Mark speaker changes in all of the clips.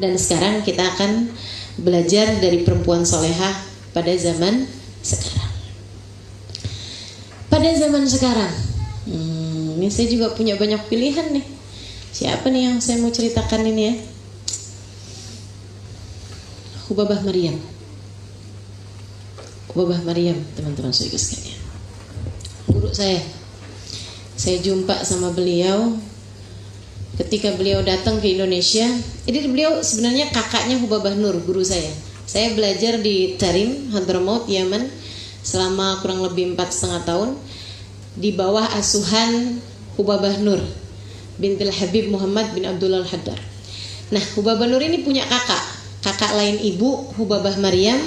Speaker 1: Dan sekarang kita akan belajar dari perempuan solehah pada zaman sekarang. Pada zaman sekarang, ini saya juga punya banyak pilihan nih. Siapa nih yang saya mau ceritakan ini ya? Hubabah Maryam. Hubabah Maryam, teman-teman saudara sekalian. Guru saya jumpa sama beliau ketika beliau datang ke Indonesia. Jadi beliau sebenarnya kakaknya Hubabah Nur, guru saya. Saya belajar di Tarim, Hadramaut, Yaman selama kurang lebih 4,5 tahun di bawah asuhan Hubabah Nur bintil Habib Muhammad bin Abdullah Al-Haddar. Nah, Hubabah Nur ini punya kakak lain ibu, Hubabah Maryam,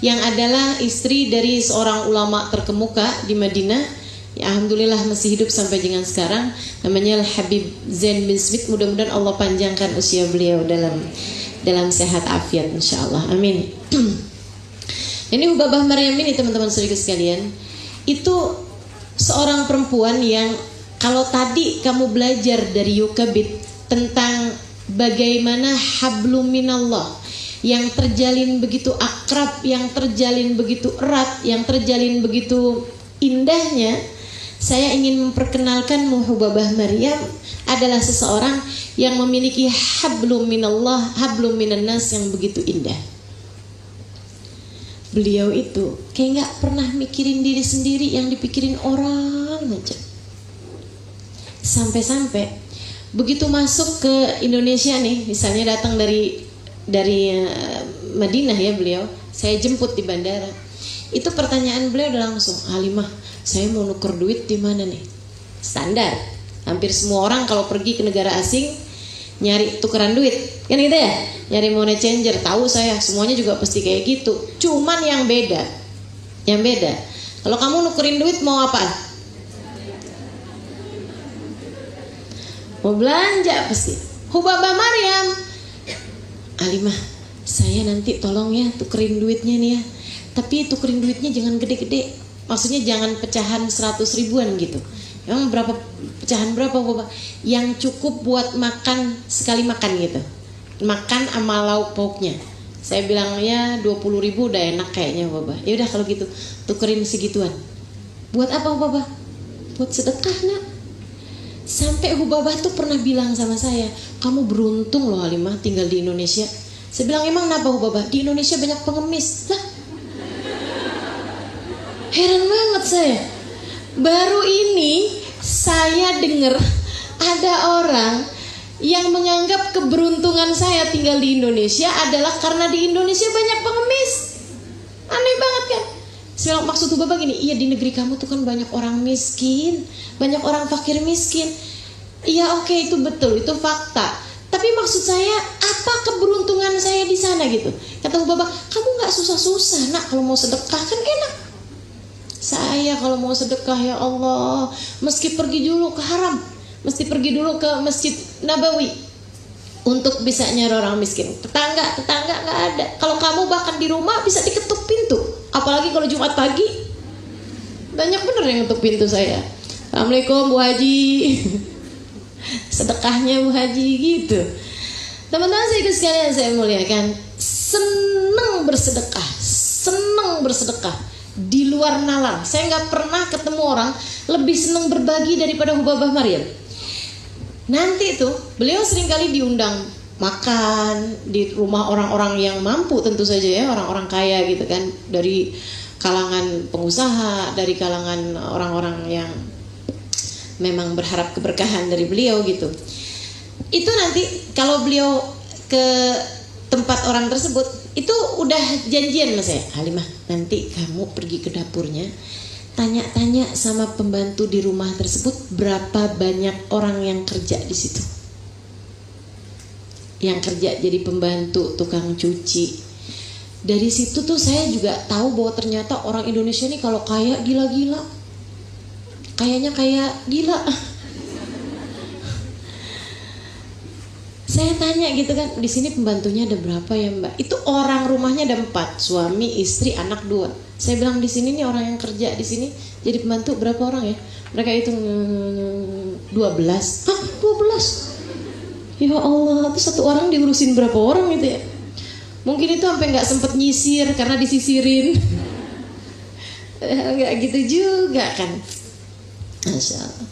Speaker 1: yang adalah istri dari seorang ulama terkemuka di Madinah. Ya, alhamdulillah masih hidup sampai dengan sekarang. Namanya Habib Zain bin Smith. Mudah-mudahan Allah panjangkan usia beliau dalam sehat afiat, insyaallah. Amin. Ini Hubabah Maryam ini, teman-teman saudara sekalian, itu seorang perempuan yang kalau tadi kamu belajar dari Yukabit tentang bagaimana hablum minallah yang terjalin begitu akrab, yang terjalin begitu erat, yang terjalin begitu indahnya, saya ingin memperkenalkan Hubabah Maryam adalah seseorang yang memiliki hablum minallah, hablum minannas yang begitu indah. Beliau itu kayak gak pernah mikirin diri sendiri, yang dipikirin orang aja. Sampai-sampai begitu masuk ke Indonesia nih, misalnya datang dari Madinah ya beliau, saya jemput di bandara. Itu pertanyaan beliau udah langsung, Halimah, saya mau nuker duit di mana nih? Standar. Hampir semua orang kalau pergi ke negara asing nyari tukeran duit, kan gitu ya? Nyari money changer. Tahu saya, semuanya juga pasti kayak gitu. Cuman yang beda, kalau kamu nukerin duit mau apa? Mau belanja pasti. Hubabah Maryam, Halimah, saya nanti tolong ya tukerin duitnya nih ya. Tapi tukerin duitnya jangan gede-gede. Maksudnya jangan pecahan 100 ribuan gitu. Emang berapa pecahan berapa Bapak? Yang cukup buat makan sekali makan gitu. Makan sama lauk pauknya. Saya bilang ya 20 ribu udah enak kayaknya Bapak. Ya udah kalau gitu tukerin segituan. Buat apa Bapak? Buat sedekah nak. Sampai Hubabah tuh pernah bilang sama saya, kamu beruntung loh Halimah tinggal di Indonesia. Saya bilang, emang kenapa Hubabah? Di Indonesia banyak pengemis. Lah, heran banget saya. Baru ini saya dengar ada orang yang menganggap keberuntungan saya tinggal di Indonesia adalah karena di Indonesia banyak pengemis. Aneh banget kan? Saya bilang, maksud Hubabah gini, iya di negeri kamu tuh kan banyak orang miskin, banyak orang fakir miskin. Iya oke, itu betul, itu fakta. Tapi maksud saya, apa keberuntungan saya di sana gitu? Kata Hubabah, kamu nggak susah-susah nak, kalau mau sedekah kan enak. Saya kalau mau sedekah ya Allah, meski pergi dulu ke haram, mesti pergi dulu ke Masjid Nabawi untuk bisa nyari orang miskin. Tetangga nggak ada. Kalau kamu bahkan di rumah bisa diketuk pintu. Apalagi kalau Jumat pagi, banyak bener yang ngetuk pintu saya. Assalamualaikum Bu Haji, sedekahnya Bu Haji gitu. Teman-teman sekalian saya muliakan, seneng bersedekah di luar nalar. Saya nggak pernah ketemu orang lebih seneng berbagi daripada Hubabah Maryam. Nanti tuh beliau seringkali diundang makan di rumah orang-orang yang mampu, tentu saja ya, orang-orang kaya gitu kan, dari kalangan pengusaha, dari kalangan orang-orang yang memang berharap keberkahan dari beliau gitu. Itu nanti kalau beliau ke tempat orang tersebut, itu udah janjian mas saya, Halimah nanti kamu pergi ke dapurnya, tanya-tanya sama pembantu di rumah tersebut berapa banyak orang yang kerja di situ, yang kerja jadi pembantu, tukang cuci. Dari situ tuh saya juga tahu bahwa ternyata orang Indonesia nih kalau kaya gila-gila, kayaknya kayak gila. Saya tanya gitu kan, di sini pembantunya ada berapa ya Mbak? Itu orang rumahnya ada 4, suami, istri, anak 2. Saya bilang di sini nih orang yang kerja di sini jadi pembantu berapa orang ya? Mereka itu 12. Hah, 12? Ya Allah, itu satu orang diurusin berapa orang gitu ya. Mungkin itu sampai nggak sempet nyisir karena disisirin. Nggak gitu juga kan. Masya Allah.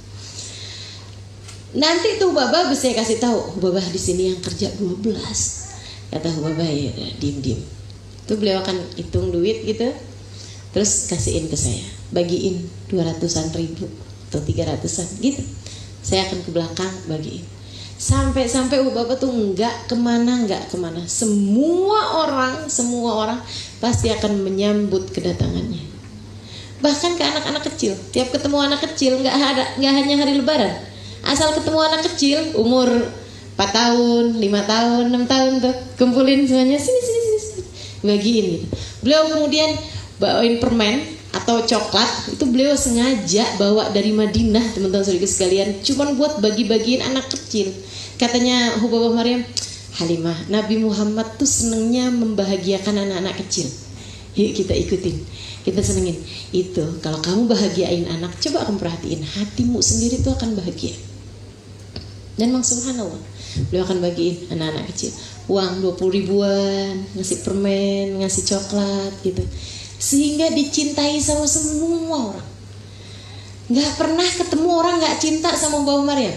Speaker 1: Nanti tuh Baba saya kasih tahu, Baba di sini yang kerja 12. Kata Baba, ya diem. Tuh beliau akan hitung duit gitu, terus kasihin ke saya, bagiin 200-an ribu atau 300-an gitu. Saya akan ke belakang bagiin. Sampai Bapak tuh nggak kemana. Semua orang pasti akan menyambut kedatangannya. Bahkan ke anak-anak kecil. Tiap ketemu anak kecil, nggak hanya hari Lebaran. Asal ketemu anak kecil umur 4 tahun, 5 tahun, 6 tahun tuh kumpulin semuanya, sini bagiin gitu. Beliau kemudian bawain permen atau coklat, itu beliau sengaja bawa dari Madinah, teman-teman saudara sekalian, cuman buat bagi-bagiin anak kecil. Katanya Hubabah Maryam, Halimah, Nabi Muhammad tuh senengnya membahagiakan anak-anak kecil. Yuk kita ikutin, kita senengin. Itu kalau kamu bahagiain anak, coba kamu perhatiin, hatimu sendiri tuh akan bahagia. Dan memang subhanallah, beliau akan bagiin anak-anak kecil uang 20 ribuan, ngasih permen, ngasih coklat gitu, sehingga dicintai sama semua orang. Gak pernah ketemu orang gak cinta sama Mbak Maryam.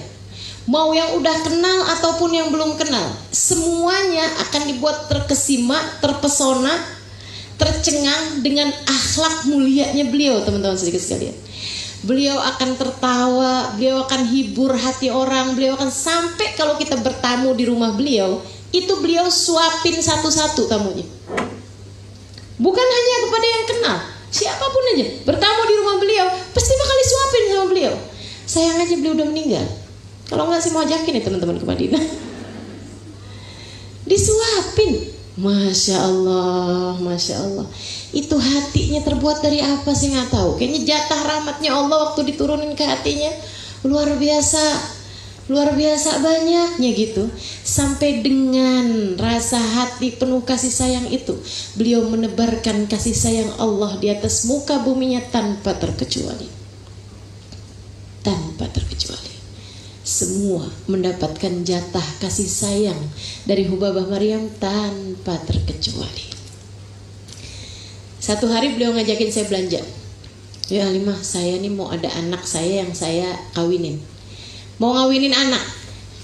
Speaker 1: Mau yang udah kenal ataupun yang belum kenal, semuanya akan dibuat terkesima, terpesona, tercengang dengan akhlak mulianya beliau, teman-teman sedikit sekalian. Beliau akan tertawa, beliau akan hibur hati orang, beliau akan sampai kalau kita bertamu di rumah beliau, itu beliau suapin satu-satu tamunya. Bukan hanya kepada yang kenal, siapapun aja bertamu di rumah beliau pasti bakal disuapin sama beliau. Sayang aja beliau udah meninggal. Kalau nggak sih mau ajakin ya teman-teman ke Madinah. Disuapin. Masya Allah. Itu hatinya terbuat dari apa sih nggak tahu. Kayaknya jatah rahmatnya Allah waktu diturunin ke hatinya luar biasa banyaknya gitu. Sampai dengan rasa hati penuh kasih sayang itu, beliau menebarkan kasih sayang Allah di atas muka buminya tanpa terkecuali. Semua mendapatkan jatah kasih sayang dari Hubabah Maryam tanpa terkecuali. Satu hari beliau ngajakin saya belanja. Ya Halimah, saya nih mau ada anak saya yang saya kawinin. Mau ngawinin anak.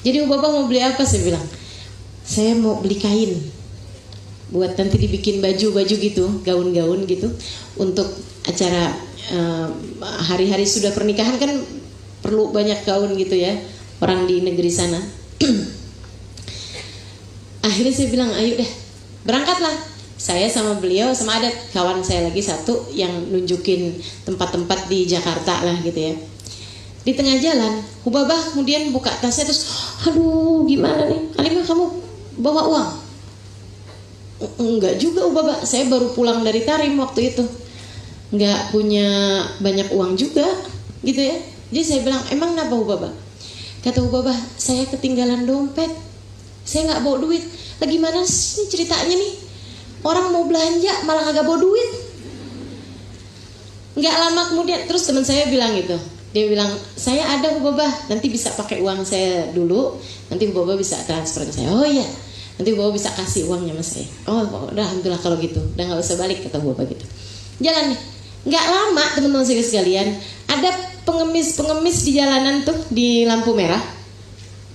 Speaker 1: Jadi Bapak mau beli apa? Saya bilang, saya mau beli kain buat nanti dibikin baju gitu, gaun-gaun gitu, untuk acara hari-hari sudah pernikahan kan perlu banyak gaun gitu ya, orang di negeri sana. Akhirnya saya bilang, ayo deh berangkatlah. Saya sama beliau, sama ada kawan saya lagi satu yang nunjukin tempat-tempat di Jakarta lah gitu ya. Di tengah jalan, Hubabah kemudian buka tasnya terus, aduh gimana nih, Halimah kamu bawa uang? Enggak juga Hubabah, saya baru pulang dari Tarim waktu itu, enggak punya banyak uang juga gitu ya. Jadi saya bilang, emang kenapa Hubabah? Kata Hubabah, saya ketinggalan dompet, saya nggak bawa duit. Lah gimana sih ceritanya nih? Orang mau belanja malah kagak bawa duit. Nggak lama kemudian, terus teman saya bilang gitu. Dia bilang, saya ada Hubabah, nanti bisa pakai uang saya dulu, nanti Hubabah bisa transfer ke saya. Oh iya, nanti Hubabah bisa kasih uangnya sama saya. Oh udah alhamdulillah kalau gitu, udah nggak usah balik, kata Hubabah gitu. Jalan nih, nggak lama teman-teman sekalian, ada pengemis di jalanan tuh, di lampu merah.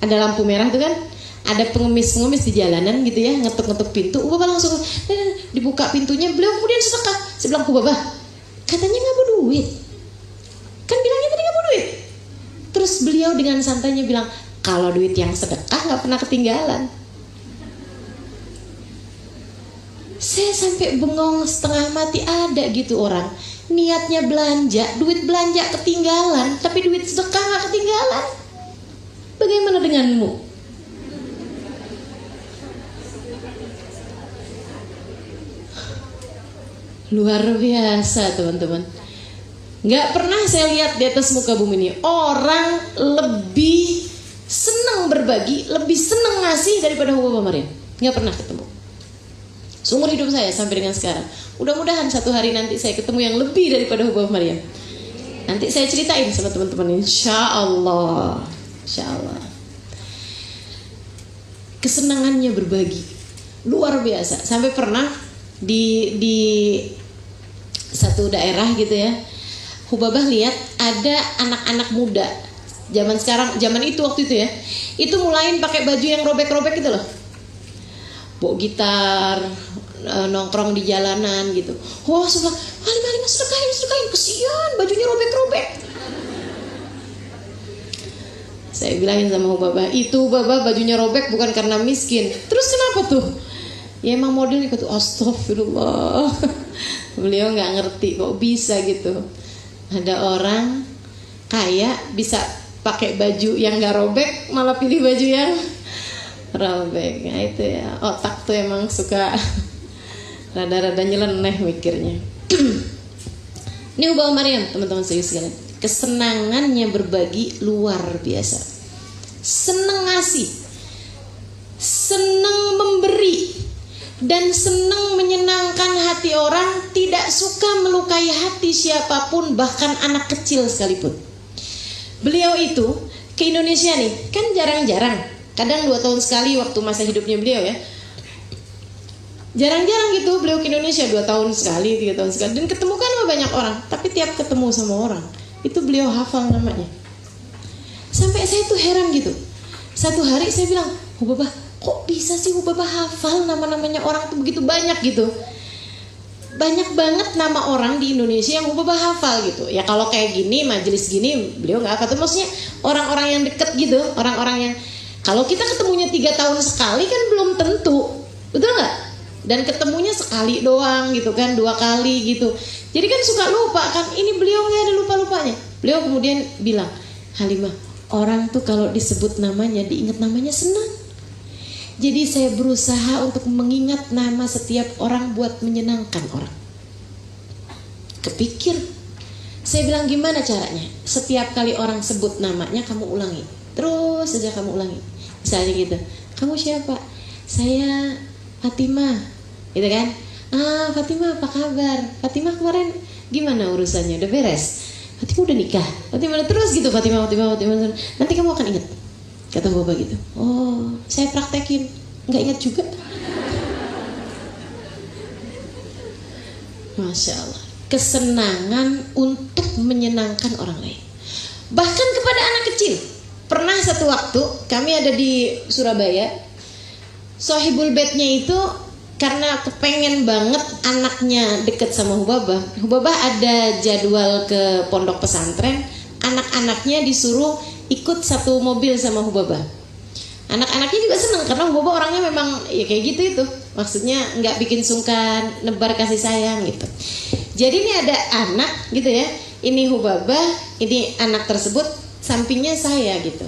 Speaker 1: Ada lampu merah tuh kan, ada pengemis di jalanan gitu ya, ngetuk pintu. Hubabah langsung dibuka pintunya, beliau kemudian sedekah. Saya bilang, Hubabah, katanya nggak bawa duit, kan bilangnya tadi nggak bawa duit. Terus beliau dengan santainya bilang, kalau duit yang sedekah nggak pernah ketinggalan. Saya sampai bengong setengah mati, ada gitu orang niatnya belanja, duit belanja ketinggalan, tapi duit sedekah nggak ketinggalan. Bagaimana denganmu? Luar biasa teman-teman. Nggak pernah saya lihat di atas muka bumi ini orang lebih senang berbagi, lebih senang ngasih daripada Hubabah Maryam. Nggak pernah ketemu seumur hidup saya sampai dengan sekarang. Mudah-mudahan satu hari nanti saya ketemu yang lebih daripada Hubabah Maryam. Nanti saya ceritain sama teman-teman, insya Allah. kesenangannya berbagi luar biasa. Sampai pernah di satu daerah gitu ya, Hubabah lihat ada anak-anak muda zaman sekarang, zaman itu waktu itu ya, itu mulain pakai baju yang robek-robek gitu loh, bawa gitar, nongkrong di jalanan gitu. Wah, sebelah, Halimah sedekahin, kesian bajunya robek-robek. Saya bilangin sama Hubabah, itu Hubabah bajunya robek bukan karena miskin. Terus kenapa tuh? Ya emang modelnya gitu. Astagfirullah. Beliau nggak ngerti kok bisa gitu. Ada orang kaya bisa pakai baju yang nggak robek, malah pilih baju yang robek. Nah itu ya, otak tuh emang suka rada-rada nyeleneh mikirnya. Ini Hubabah Maryam, teman-teman sekalian. Kesenangannya berbagi luar biasa. Seneng ngasih, seneng memberi, dan seneng menyenangkan hati orang. Tidak suka melukai hati siapapun, bahkan anak kecil sekalipun. Beliau itu ke Indonesia nih, kan jarang-jarang, kadang 2 tahun sekali waktu masa hidupnya beliau ya. Jarang-jarang gitu beliau ke Indonesia, 2 tahun sekali, 3 tahun sekali. Dan ketemu kan sama banyak orang, tapi tiap ketemu sama orang itu beliau hafal namanya. Sampai saya tuh heran gitu. Satu hari saya bilang, Hubabah, kok bisa sih Hubabah hafal nama-namanya orang tuh begitu banyak gitu. Banyak banget nama orang di Indonesia yang Hubabah hafal gitu. Ya kalau kayak gini, majelis gini, beliau gak hafal. Maksudnya orang-orang yang deket gitu, orang-orang yang kalau kita ketemunya 3 tahun sekali kan belum tentu, betul gak? Dan ketemunya sekali doang gitu kan, 2 kali gitu. Jadi kan suka lupa kan. Ini beliau gak ada lupa-lupanya. Beliau kemudian bilang, Halimah, orang tuh kalau disebut namanya, diingat namanya senang. Jadi saya berusaha untuk mengingat nama setiap orang buat menyenangkan orang. Kepikir. Saya bilang gimana caranya? Setiap kali orang sebut namanya kamu ulangi. Terus saja kamu ulangi. Misalnya gitu, kamu siapa? Saya Fatimah, gitu kan? Ah, Fatimah apa kabar? Fatimah kemarin gimana urusannya? Udah beres? Fatimah udah nikah? Fatimah terus gitu, Fatimah. Nanti kamu akan ingat, kata Bapak gitu. Oh, saya praktekin, nggak ingat juga. Masya Allah, kesenangan untuk menyenangkan orang lain, bahkan kepada anak kecil. Pernah satu waktu kami ada di Surabaya, Sohibul Bednya itu karena kepengen banget anaknya deket sama Hubabah. Hubabah ada jadwal ke pondok pesantren, anak-anaknya disuruh ikut satu mobil sama Hubabah. Anak-anaknya juga seneng karena Hubabah orangnya memang ya kayak gitu itu. Maksudnya nggak bikin sungkan, nebar kasih sayang gitu. Jadi ini ada anak gitu ya. Ini Hubabah, ini anak tersebut, sampingnya saya gitu.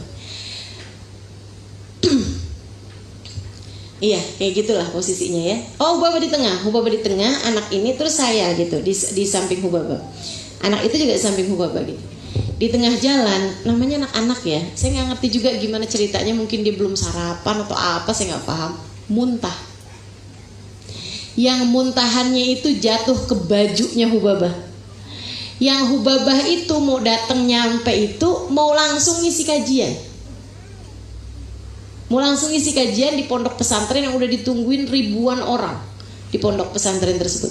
Speaker 1: Iya, kayak gitulah posisinya ya. Oh, Hubabah di tengah, anak ini terus saya gitu di samping Hubabah. Anak itu juga di samping Hubabah gitu. Di tengah jalan, namanya anak-anak ya. Saya nggak ngerti juga gimana ceritanya, mungkin dia belum sarapan atau apa, saya nggak paham. Muntah. Yang muntahannya itu jatuh ke bajunya Hubabah. Yang Hubabah itu mau datang nyampe itu mau langsung ngisi kajian. Mau langsung isi kajian di pondok pesantren yang udah ditungguin ribuan orang di pondok pesantren tersebut.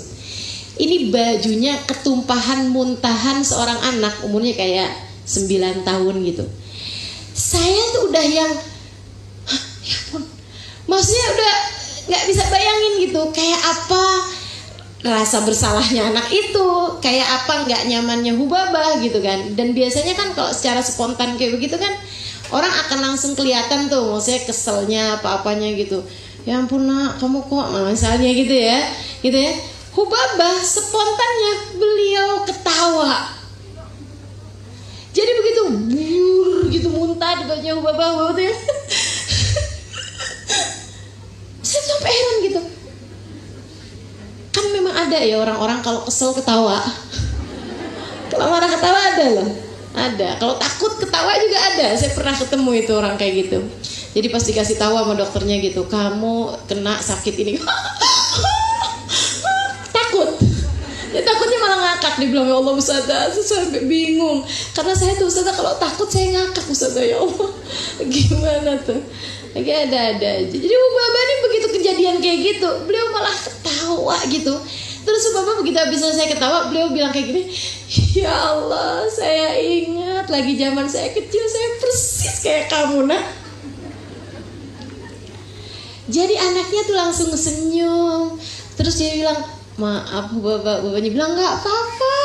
Speaker 1: Ini bajunya ketumpahan muntahan seorang anak umurnya kayak 9 tahun gitu. Saya tuh udah yang ya ampun, maksudnya udah gak bisa bayangin gitu kayak apa rasa bersalahnya anak itu, kayak apa gak nyamannya Hubabah gitu kan. Dan biasanya kan kalau secara spontan kayak begitu kan orang akan langsung kelihatan tuh, maksudnya keselnya apa-apanya gitu. Ya ampun nak, kamu kok misalnya gitu ya. Hubabah spontannya beliau ketawa. Jadi begitu gitu muntah di bajunya Hubabah tuh ya. Saya sampai heran gitu. Kan memang ada ya orang-orang kalau kesel ketawa. Kalau marah ketawa ada loh. Ada, kalau takut ketawa juga ada. Saya pernah ketemu itu orang kayak gitu. Jadi pas dikasih tahu sama dokternya gitu, kamu kena sakit ini. Takut. Ya takutnya malah ngakak. Dia bilang, ya Allah Ustazah, saya sampai bingung. Karena saya tuh Ustazah kalau takut saya ngakak Ustazah, ya Allah. Gimana tuh? Lagi ada aja. Jadi Ubaba nih begitu kejadian kayak gitu, beliau malah ketawa gitu. Terus Ubaba begitu habis selesai ketawa, beliau bilang kayak gini, ya Allah, saya ingat lagi zaman saya kecil, saya persis kayak kamu nak. Jadi anaknya tuh langsung senyum. Terus dia bilang, maaf Babanya bilang, nggak apa-apa,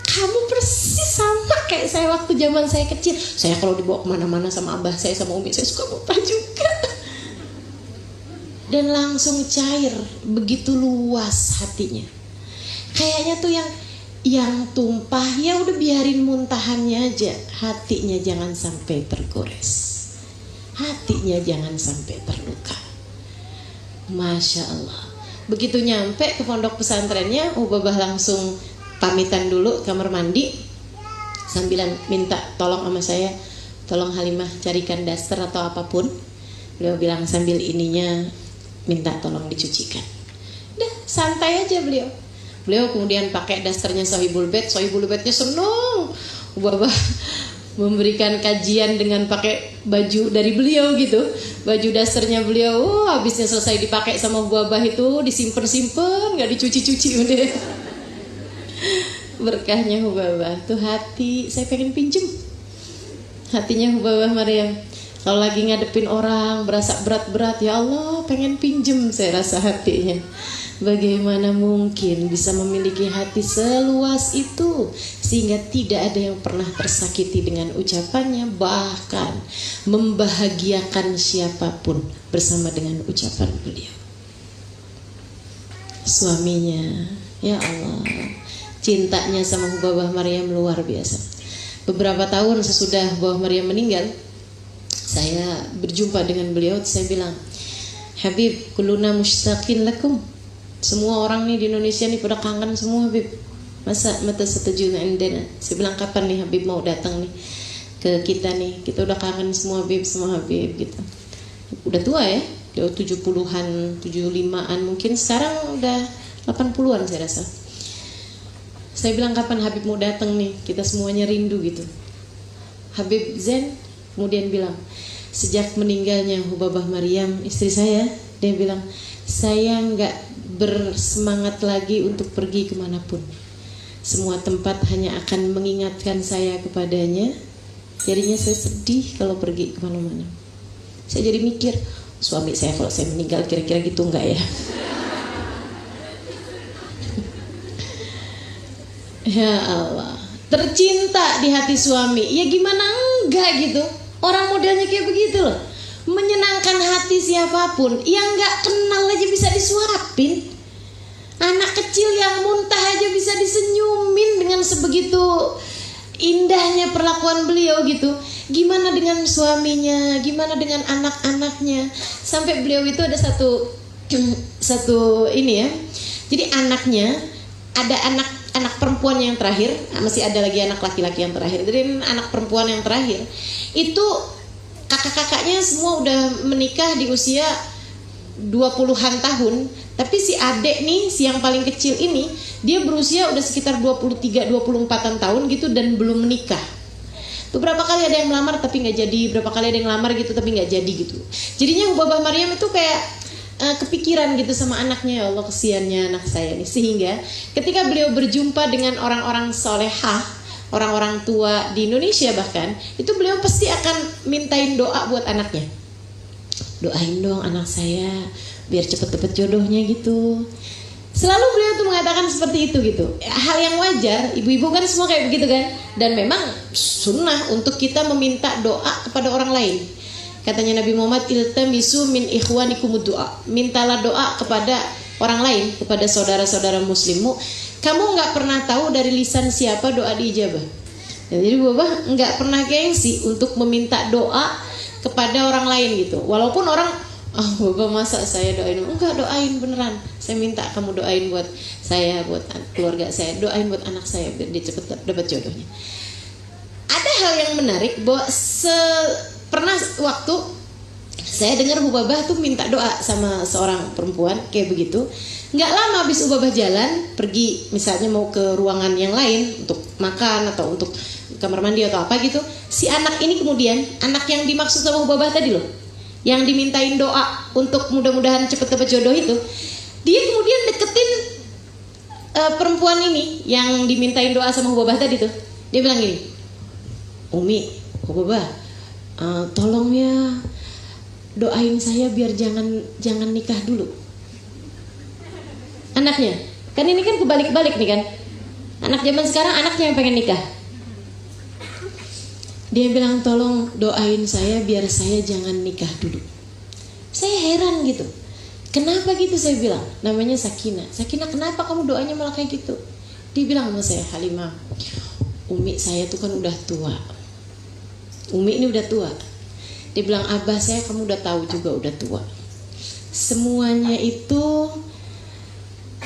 Speaker 1: kamu persis sama kayak saya waktu zaman saya kecil. Saya kalau dibawa kemana-mana sama abah saya sama umi saya suka muntah juga. Dan langsung cair, begitu luas hatinya. Kayaknya tuh yang tumpah ya udah biarin muntahannya aja, hatinya jangan sampai tergores, hatinya jangan sampai terluka. Masya Allah. Begitu nyampe ke pondok pesantrennya, Ubabah langsung pamitan dulu kamar mandi sambilan minta tolong sama saya, tolong Halimah carikan daster atau apapun. Beliau bilang sambil ininya minta tolong dicucikan. Udah santai aja beliau. Beliau kemudian pakai dasternya Sohibul Bednya seneng. Ubabah memberikan kajian dengan pakai baju dari beliau gitu, baju dasternya beliau. Habisnya selesai dipakai sama Ubabah itu disimpen, nggak dicuci-cuci udah. Berkahnya Ubabah tuh hati, saya pengen pinjem hatinya Ubabah Maryam. Kalau lagi ngadepin orang berasa berat-berat, ya Allah pengen pinjem saya rasa hatinya. Bagaimana mungkin bisa memiliki hati seluas itu sehingga tidak ada yang pernah tersakiti dengan ucapannya, bahkan membahagiakan siapapun bersama dengan ucapan beliau. Suaminya, ya Allah, cintanya sama Ubabah Maryam luar biasa. Beberapa tahun sesudah Ubabah Maryam meninggal, saya berjumpa dengan beliau. Saya bilang, Habib, kuluna mushtaqin lakum. Semua orang nih di Indonesia nih pada kangen semua Habib. Masa mata setuju indana. Saya bilang kapan nih Habib mau datang nih ke kita nih. Kita udah kangen semua Habib gitu. Udah tua ya, udah 70-an, 75-an mungkin, sekarang udah 80-an saya rasa. Saya bilang kapan Habib mau datang nih, kita semuanya rindu gitu. Habib Zain kemudian bilang, sejak meninggalnya Ubabah Maryam istri saya, dia bilang, saya nggak bersemangat lagi untuk pergi kemanapun. Semua tempat hanya akan mengingatkan saya kepadanya. Jadinya saya sedih kalau pergi kemana-mana. Saya jadi mikir, suami saya kalau saya meninggal kira-kira gitu enggak ya? Ya Allah, tercinta di hati suami. Ya gimana enggak gitu? Orang modelnya kayak begitu loh. Menyenangkan hati siapapun, yang nggak kenal aja bisa disuapin. Anak kecil yang muntah aja bisa disenyumin dengan sebegitu indahnya perlakuan beliau gitu. Gimana dengan suaminya, gimana dengan anak-anaknya. Sampai beliau itu ada satu ini ya. Jadi anaknya, ada anak perempuan yang terakhir, masih ada lagi anak laki-laki yang terakhir. Jadi anak perempuan yang terakhir itu kakak-kakaknya semua udah menikah di usia 20-an tahun. Tapi si adik nih, si yang paling kecil ini, dia berusia udah sekitar 23-24an tahun gitu dan belum menikah. Beberapa kali ada yang melamar tapi gak jadi, beberapa kali ada yang melamar gitu tapi gak jadi gitu. Jadinya Ubabah Maryam itu kayak kepikiran gitu sama anaknya, ya Allah kesiannya anak saya nih. Sehingga ketika beliau berjumpa dengan orang-orang solehah, orang-orang tua di Indonesia bahkan, itu beliau pasti akan mintain doa buat anaknya. Doain dong anak saya biar cepet-cepet jodohnya gitu. Selalu beliau tuh mengatakan seperti itu gitu. Hal yang wajar, ibu-ibu kan semua kayak begitu kan. Dan memang sunnah untuk kita meminta doa kepada orang lain. Katanya Nabi Muhammad, iltamisu min ikhwanikumud doa. Mintalah doa kepada orang lain, kepada saudara-saudara muslimmu. Kamu gak pernah tahu dari lisan siapa doa diijabah. Jadi Bapak gak pernah gengsi untuk meminta doa kepada orang lain gitu. Walaupun orang, Bapak masa saya doain? Enggak, doain beneran. Saya minta kamu doain buat saya, buat keluarga saya, doain buat anak saya biar dia cepat dapat jodohnya. Ada hal yang menarik bahwa pernah waktu saya dengar Ubabah tuh minta doa sama seorang perempuan kayak begitu. Nggak lama habis Ubabah jalan pergi, misalnya mau ke ruangan yang lain untuk makan atau untuk kamar mandi atau apa gitu, si anak ini kemudian, anak yang dimaksud sama Ubabah tadi loh, yang dimintain doa untuk mudah-mudahan cepet dapat jodoh itu, dia kemudian deketin perempuan ini yang dimintain doa sama Hubabah tadi tuh. Dia bilang gini, Umi, Hubabah, tolong ya doain saya biar jangan nikah dulu. Anaknya, kan ini kan kebalik-balik nih kan. Anak zaman sekarang anaknya yang pengen nikah. Dia bilang tolong doain saya biar saya jangan nikah dulu. Saya heran gitu. Kenapa gitu saya bilang? Namanya Sakinah. Sakinah, kenapa kamu doanya malah kayak gitu? Dia bilang sama saya, Halimah, Umi saya tuh kan udah tua. Umi ini udah tua. Dia bilang, Abah saya kamu udah tahu juga udah tua. Semuanya itu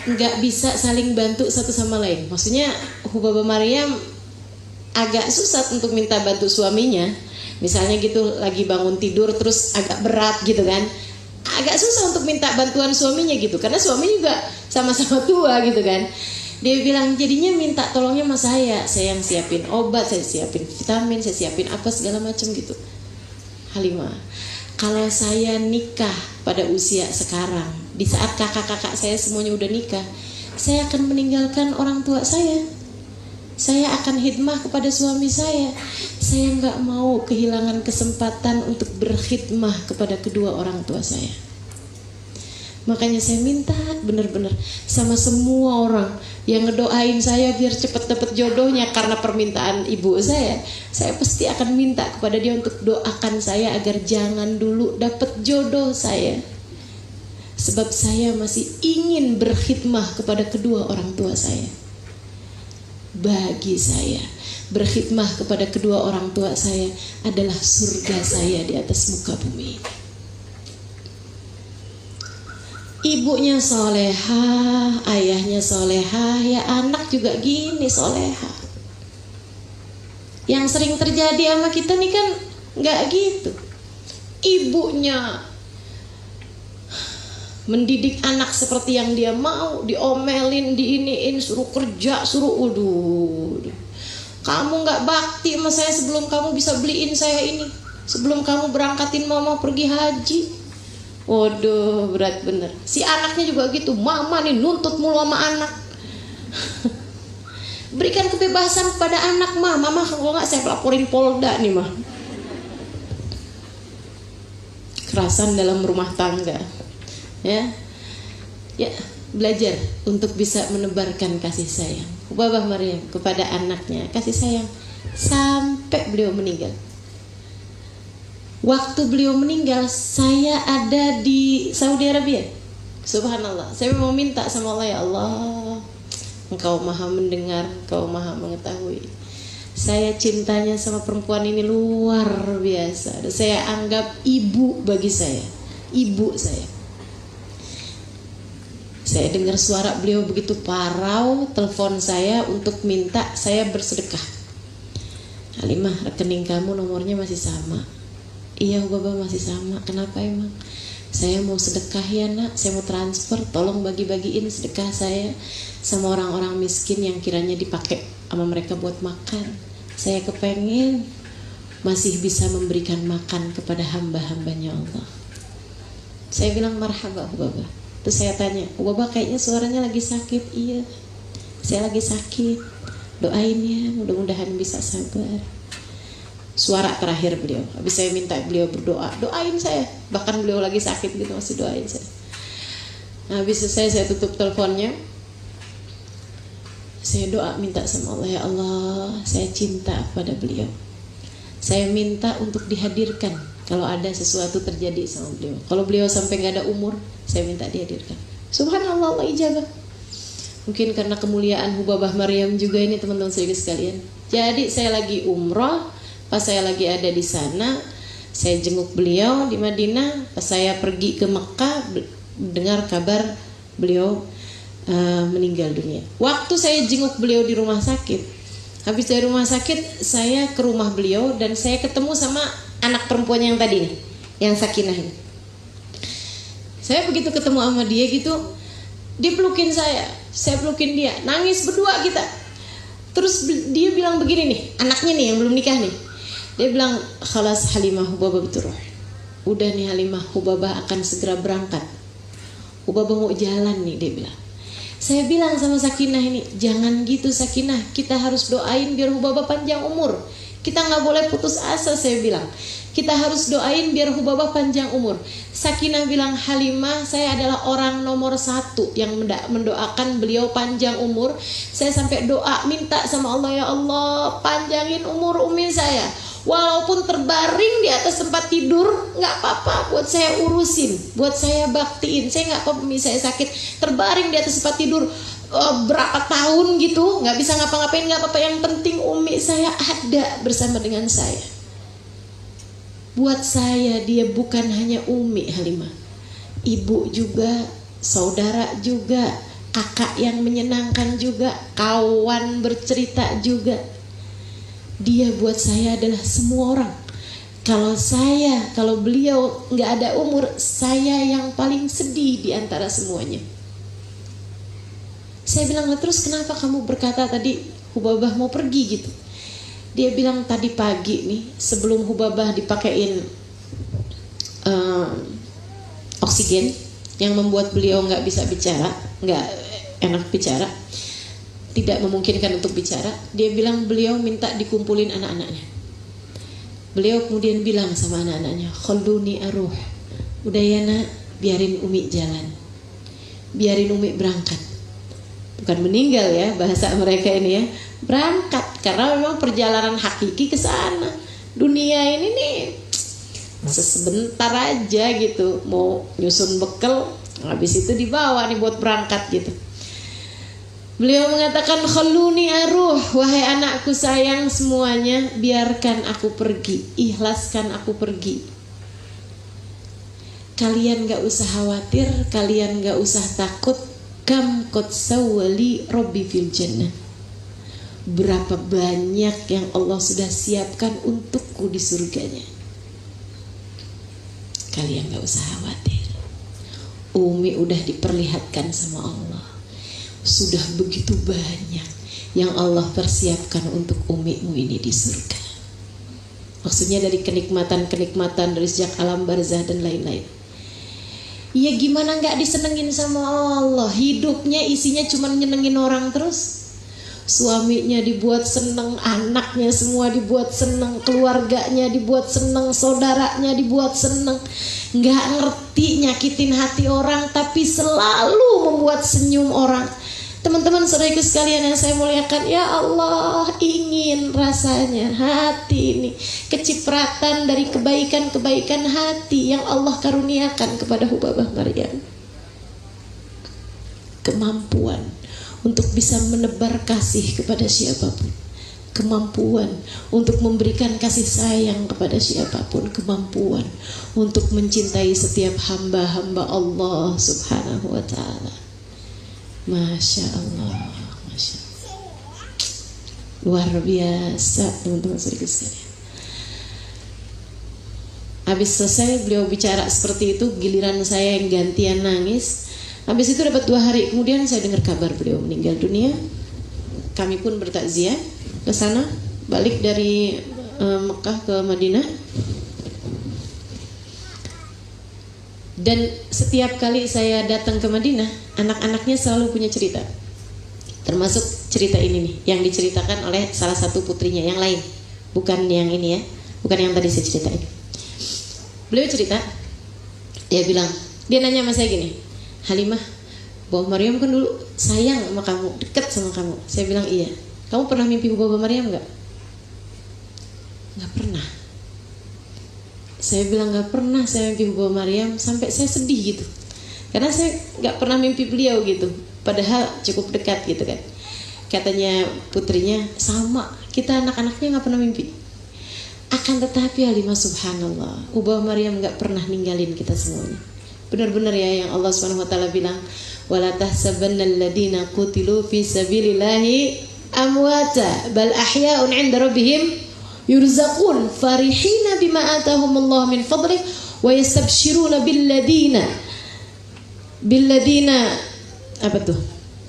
Speaker 1: nggak bisa saling bantu satu sama lain. Maksudnya Hubabah Maryam agak susah untuk minta bantu suaminya. Misalnya gitu lagi bangun tidur terus agak berat gitu kan, agak susah untuk minta bantuan suaminya gitu, karena suami juga sama-sama tua gitu kan. Dia bilang jadinya minta tolongnya sama saya yang siapin obat, saya siapin vitamin, saya siapin apa segala macam gitu. Halimah, kalau saya nikah pada usia sekarang, di saat kakak-kakak saya semuanya udah nikah, saya akan meninggalkan orang tua saya. Saya akan khidmah kepada suami saya. Saya nggak mau kehilangan kesempatan untuk berkhidmah kepada kedua orang tua saya. Makanya saya minta benar-benar sama semua orang yang ngedoain saya biar cepat dapat jodohnya karena permintaan ibu saya pasti akan minta kepada dia untuk doakan saya agar jangan dulu dapat jodoh saya. Sebab saya masih ingin berkhidmah kepada kedua orang tua saya. Bagi saya, berkhidmah kepada kedua orang tua saya adalah surga saya di atas muka bumi ini. Ibunya solehah, ayahnya solehah, ya anak juga gini solehah. Yang sering terjadi sama kita nih kan nggak gitu. Ibunya mendidik anak seperti yang dia mau, diomelin, diiniin, suruh kerja, suruh kamu nggak bakti sama saya sebelum kamu bisa beliin saya ini, sebelum kamu berangkatin mama pergi haji. Waduh, berat bener. Si anaknya juga gitu, mama nih nuntut mulu sama anak. Berikan kebebasan kepada anak, mama kalau nggak saya laporin Polda nih mah. Kekerasan dalam rumah tangga. Ya, belajar untuk bisa menebarkan kasih sayang Hubabah Maryam kepada anaknya, kasih sayang sampai beliau meninggal. Waktu beliau meninggal, saya ada di Saudi Arabia. Subhanallah, saya mau minta sama Allah, ya Allah, Engkau maha mendengar, Engkau maha mengetahui. Saya cintanya sama perempuan ini luar biasa. Saya anggap ibu bagi saya, ibu saya. Saya dengar suara beliau begitu parau, telepon saya untuk minta saya bersedekah. Halimah, rekening kamu nomornya masih sama. Iya Hubabah masih sama. Kenapa emang? Saya mau sedekah ya nak, saya mau transfer, tolong bagi-bagiin sedekah saya sama orang-orang miskin yang kiranya dipakai sama mereka buat makan. Saya kepengen masih bisa memberikan makan kepada hamba-hambanya Allah. Saya bilang marhaba Hubabah. Terus saya tanya, Hubabah kayaknya suaranya lagi sakit. Iya, saya lagi sakit, doain ya, mudah-mudahan bisa sabar. Suara terakhir beliau, habis saya minta beliau berdoa, doain saya. Bahkan beliau lagi sakit gitu masih doain saya. Nah, habis selesai saya tutup teleponnya. Saya doa minta sama Allah, ya Allah, saya cinta pada beliau. Saya minta untuk dihadirkan kalau ada sesuatu terjadi sama beliau. Kalau beliau sampai nggak ada umur, saya minta dihadirkan. Subhanallah, Allah ijabah. Mungkin karena kemuliaan Hubabah Maryam juga ini teman-teman sekalian. Jadi saya lagi umroh, pas saya lagi ada di sana, saya jenguk beliau di Madinah. Pas saya pergi ke Mekah, dengar kabar beliau meninggal dunia. Waktu saya jenguk beliau di rumah sakit, habis dari rumah sakit saya ke rumah beliau dan saya ketemu sama anak perempuannya yang tadi nih, yang Sakinah ini. Saya begitu ketemu sama dia gitu, dia pelukin saya pelukin dia, nangis berdua kita. Terus dia bilang begini nih, anaknya nih yang belum nikah nih. Dia bilang, "Khalas Halimah Hubabah betul. udah nih Halimah, Hubabah akan segera berangkat. Hubabah mau jalan nih, dia bilang. Saya bilang sama Sakinah ini, jangan gitu Sakinah, kita harus doain biar Hubabah panjang umur. Kita nggak boleh putus asa, saya bilang. Kita harus doain biar Hubabah panjang umur. Sakinah bilang, Halimah, saya adalah orang nomor 1 yang mendoakan beliau panjang umur. Saya sampai doa minta sama Allah, ya Allah panjangin umur umi saya. Walaupun terbaring di atas tempat tidur, nggak apa-apa, buat saya urusin, buat saya baktiin. Saya nggak apa-apa, saya sakit terbaring di atas tempat tidur berapa tahun gitu, nggak bisa ngapa-ngapain, nggak apa-apa. Yang penting umi saya ada bersama dengan saya. Buat saya dia bukan hanya umi Halimah, ibu juga, saudara juga, kakak yang menyenangkan juga, kawan bercerita juga. Dia buat saya adalah semua orang. Kalau beliau nggak ada umur, saya yang paling sedih di antara semuanya. Saya bilang, terus kenapa kamu berkata tadi Hubabah mau pergi gitu? Dia bilang, tadi pagi nih sebelum Hubabah dipakein oksigen yang membuat beliau nggak bisa bicara, nggak enak bicara, tidak memungkinkan untuk bicara. Dia bilang beliau minta dikumpulin anak-anaknya. Beliau kemudian bilang sama anak-anaknya, khalluni aruh, udah ya nak, biarin umi jalan, biarin umi berangkat. Bukan meninggal ya, bahasa mereka ini ya, berangkat, karena memang perjalanan hakiki ke sana. Dunia ini nih sebentar aja gitu, mau nyusun bekal, habis itu dibawa nih buat berangkat gitu. Beliau mengatakan, khalluni aruh, wahai anakku sayang semuanya, biarkan aku pergi, ikhlaskan aku pergi. Kalian gak usah khawatir, kalian gak usah takut. Kam qad sawwali rabbi fil jannah. Berapa banyak yang Allah sudah siapkan untukku di surganya. Kalian gak usah khawatir. Umi udah diperlihatkan sama Allah. Sudah begitu banyak yang Allah persiapkan untuk umimu ini di surga. Maksudnya dari kenikmatan-kenikmatan dari sejak alam barzah dan lain-lain. Ya gimana gak disenengin sama Allah? Hidupnya isinya cuma nyenengin orang terus. Suaminya dibuat seneng, anaknya semua dibuat seneng, keluarganya dibuat seneng, saudaranya dibuat seneng. Gak ngerti nyakitin hati orang, tapi selalu membuat senyum orang. Teman-teman saudaraku sekalian yang saya muliakan, ya Allah, ingin rasanya hati ini kecipratan dari kebaikan-kebaikan hati yang Allah karuniakan kepada Hubabah Maryam. Kemampuan untuk bisa menebar kasih kepada siapapun, kemampuan untuk memberikan kasih sayang kepada siapapun, kemampuan untuk mencintai setiap hamba-hamba Allah Subhanahu wa ta'ala. Masya Allah, Masya Allah, luar biasa teman-teman sekalian. Habis selesai beliau bicara seperti itu, giliran saya yang gantian nangis. Habis itu dapat 2 hari kemudian saya dengar kabar beliau meninggal dunia. Kami pun bertakziah ke sana, balik dari Mekah ke Madinah. Dan setiap kali saya datang ke Madinah, anak-anaknya selalu punya cerita. Termasuk cerita ini nih, yang diceritakan oleh salah satu putrinya, yang lain, bukan yang ini ya, bukan yang tadi saya ceritain. Beliau cerita, dia nanya sama saya gini, Halimah, Bahwa Maryam kan dulu sayang sama kamu, dekat sama kamu. Saya bilang iya. Kamu pernah mimpi Bahwa Maryam nggak? Nggak pernah. Saya bilang gak pernah saya mimpi Bahwa Maryam, sampai saya sedih gitu. Karena saya gak pernah mimpi beliau gitu. Padahal cukup dekat gitu kan. Katanya putrinya, sama, kita anak-anaknya gak pernah mimpi. Akan tetapi Halimah subhanallah, Bahwa Maryam gak pernah ninggalin kita semuanya. Benar-benar ya yang Allah SWT bilang, wala tahsabannal ladina qutilu fi sabilillahi amwata bal ahya'un 'inda rabbihim yurzaqun farihina bima atahumullah min fadlih wa yastabshiruna billadina apa tuh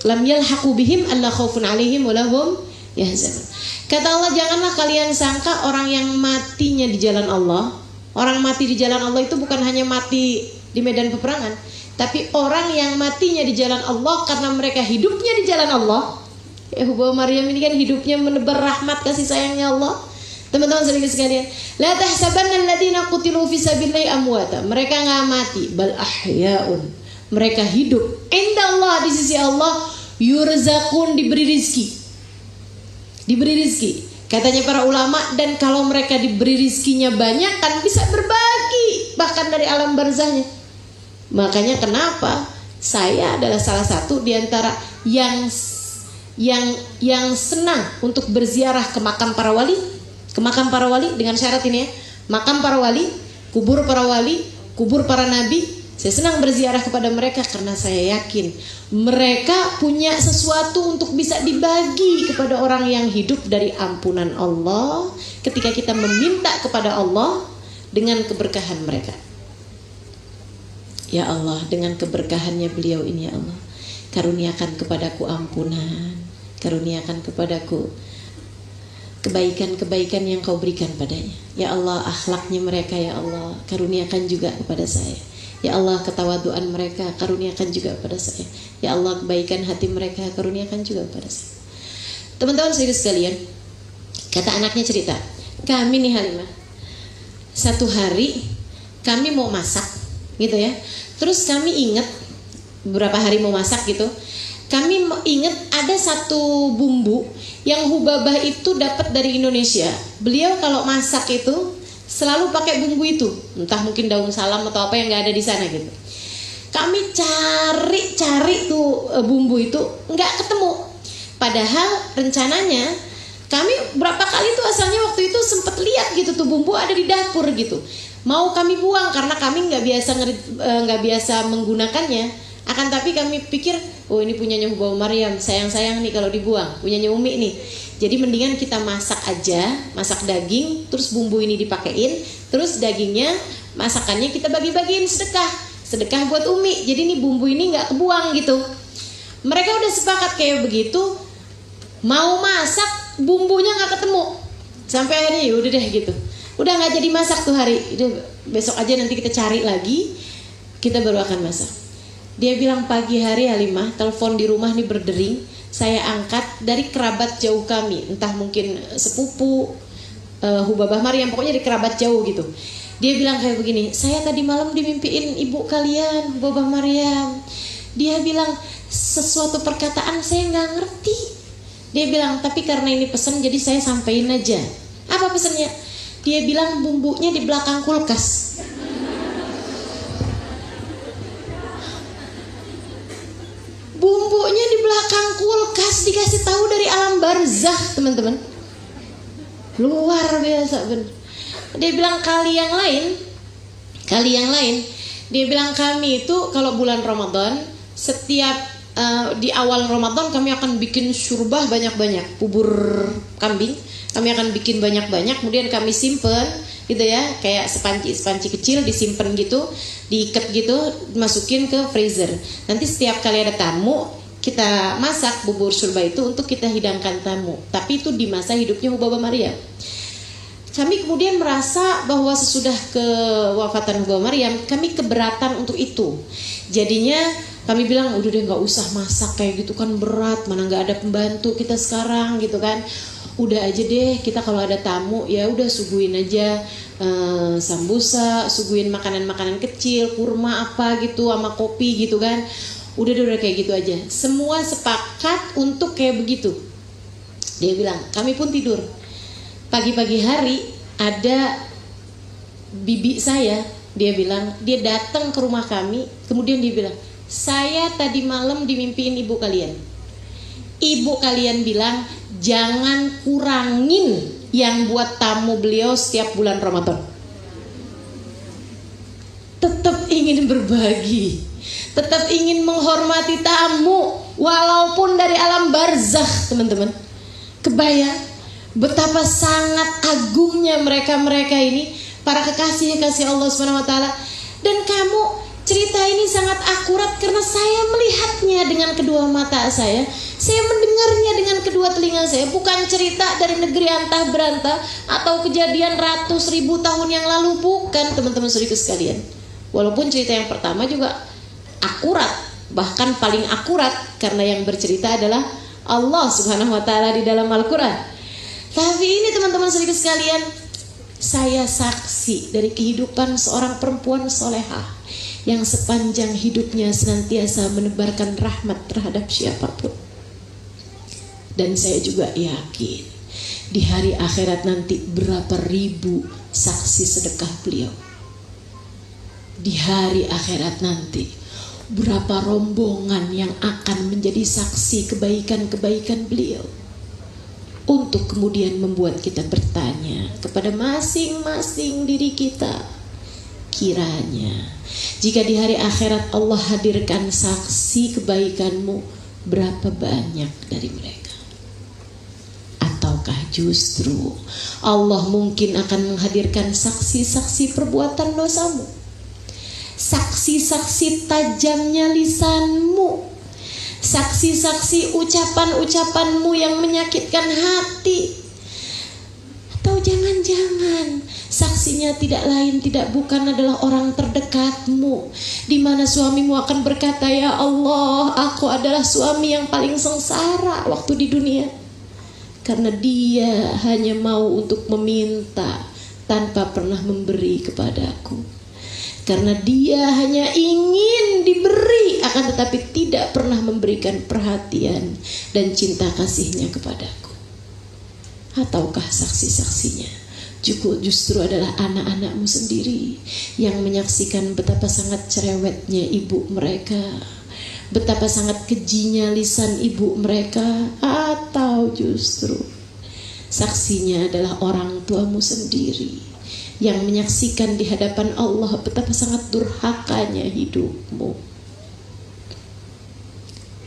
Speaker 1: lam yalhaqu bihim alla khaufun 'alaihim wa lahum yahzanun. Kata Allah, janganlah kalian sangka orang yang matinya di jalan Allah Orang mati di jalan Allah itu bukan hanya mati di medan peperangan, tapi orang yang matinya di jalan Allah karena mereka hidupnya di jalan Allah. Hubba Maryam ini kan hidupnya menebar rahmat kasih sayangnya Allah. Teman-teman sekalian, la tahsabanna alladziina qutilu fi sabilillahi amwata. Mereka enggak mati, bal ahyaun. Mereka hidup. Inda Allah, di sisi Allah, yurzaqun, diberi rizki. Diberi rizki. Katanya para ulama, dan kalau mereka diberi rizkinya banyak kan bisa berbagi bahkan dari alam barzahnya. Makanya kenapa saya adalah salah satu di antara yang senang untuk berziarah ke makam para wali. Ke makam para wali dengan syarat ini ya, makam para wali, kubur para wali, kubur para nabi. Saya senang berziarah kepada mereka karena saya yakin mereka punya sesuatu untuk bisa dibagi kepada orang yang hidup dari ampunan Allah ketika kita meminta kepada Allah dengan keberkahan mereka. Ya Allah, dengan keberkahannya beliau ini ya Allah, karuniakan kepadaku ampunan, karuniakan kepadaku kebaikan-kebaikan yang kau berikan padanya. Ya Allah, akhlaknya mereka ya Allah, karuniakan juga kepada saya. Ya Allah, ketawaduan mereka karuniakan juga kepada saya. Ya Allah, kebaikan hati mereka karuniakan juga kepada saya. Teman-teman sekalian, kata anaknya cerita, kami nih Halimah, satu hari kami mau masak gitu ya. Terus kami ingat beberapa hari mau masak gitu, kami ingat ada satu bumbu yang Hubabah itu dapat dari Indonesia. Beliau kalau masak itu selalu pakai bumbu itu, entah mungkin daun salam atau apa yang nggak ada di sana gitu. Kami cari tuh bumbu itu nggak ketemu. Padahal rencananya kami berapa kali tuh asalnya waktu itu sempat lihat gitu tuh bumbu ada di dapur gitu. Mau kami buang karena kami nggak biasa menggunakannya. Akan tapi kami pikir, oh ini punyanya Hubba Maryam, sayang-sayang nih kalau dibuang, punyanya Umi nih. Jadi mendingan kita masak aja, masak daging, terus bumbu ini dipakein, terus dagingnya, masakannya kita bagi-bagiin sedekah buat Umi. Jadi ini bumbu ini nggak kebuang gitu. Mereka udah sepakat kayak begitu, mau masak bumbunya nggak ketemu, sampai akhirnya ya udah deh gitu, udah nggak jadi masak tuh hari, udah besok aja nanti kita cari lagi, kita baru akan masak. Dia bilang pagi hari Halimah, telepon di rumah nih berdering, saya angkat dari kerabat jauh kami, entah mungkin sepupu Hubabah Maryam, pokoknya di kerabat jauh gitu. Dia bilang kayak begini, saya tadi malam dimimpiin ibu kalian Hubabah Maryam. Dia bilang sesuatu perkataan saya nggak ngerti. Dia bilang tapi karena ini pesan jadi saya sampein aja. Apa pesannya? Dia bilang bumbunya di belakang kulkas. Bumbunya di belakang kulkas, dikasih tahu dari alam barzah, teman-teman. Luar biasa bener. Dia bilang kali yang lain, dia bilang kami itu kalau bulan Ramadan setiap di awal Ramadan kami akan bikin syurbah banyak-banyak, bubur kambing. Kami akan bikin banyak-banyak, kemudian kami simpen gitu ya, kayak sepanci kecil disimpan gitu, diikat gitu, masukin ke freezer. Nanti setiap kali ada tamu, kita masak bubur syurbah itu untuk kita hidangkan tamu. Tapi itu di masa hidupnya Hubabah Maryam. Kami kemudian merasa bahwa sesudah kewafatan Hubabah Maryam, kami keberatan untuk itu. Jadinya kami bilang udah deh nggak usah masak kayak gitu kan berat, mana nggak ada pembantu kita sekarang gitu kan. Udah aja deh kita kalau ada tamu ya udah suguhin aja sambusa, suguhin makanan-makanan kecil, kurma apa gitu sama kopi gitu kan. Udah kayak gitu aja. Semua sepakat untuk kayak begitu. Dia bilang, kami pun tidur. Pagi-pagi hari ada bibi saya, dia bilang, dia datang ke rumah kami, kemudian dia bilang, saya tadi malam dimimpiin ibu kalian. Ibu kalian bilang jangan kurangin yang buat tamu beliau setiap bulan Ramadan. Tetap ingin berbagi, tetap ingin menghormati tamu walaupun dari alam barzakh, teman-teman. Kebayang betapa sangat agungnya mereka ini, para kekasih Allah Subhanahu wa taala. Dan kamu, cerita ini sangat akurat karena saya melihatnya dengan kedua mata saya. Saya mendengarnya dengan kedua telinga saya, bukan cerita dari negeri antah berantah atau kejadian ratus ribu tahun yang lalu, bukan teman-teman saudaraku sekalian. Walaupun cerita yang pertama juga akurat, bahkan paling akurat, karena yang bercerita adalah Allah Subhanahu wa Ta'ala di dalam Al-Quran. Tapi ini teman-teman saudaraku sekalian, saya saksi dari kehidupan seorang perempuan solehah yang sepanjang hidupnya senantiasa menebarkan rahmat terhadap siapapun. Dan saya juga yakin di hari akhirat nanti berapa ribu saksi sedekah beliau. Di hari akhirat nanti berapa rombongan yang akan menjadi saksi kebaikan-kebaikan beliau. Untuk kemudian membuat kita bertanya kepada masing-masing diri kita, kiranya jika di hari akhirat Allah hadirkan saksi kebaikanmu, berapa banyak dari mereka? Ataukah justru Allah mungkin akan menghadirkan saksi-saksi perbuatan dosamu, saksi-saksi tajamnya lisanmu, saksi-saksi ucapan-ucapanmu yang menyakitkan hati? Atau jangan-jangan saksinya tidak lain tidak bukan adalah orang terdekatmu, di mana suamimu akan berkata, ya Allah, aku adalah suami yang paling sengsara waktu di dunia, karena dia hanya mau untuk meminta tanpa pernah memberi kepadaku, karena dia hanya ingin diberi akan tetapi tidak pernah memberikan perhatian dan cinta kasihnya kepadaku. Ataukah saksi-saksinya justru adalah anak-anakmu sendiri yang menyaksikan betapa sangat cerewetnya ibu mereka, betapa sangat kejinya lisan ibu mereka? Atau justru saksinya adalah orang tuamu sendiri yang menyaksikan di hadapan Allah betapa sangat durhakanya hidupmu?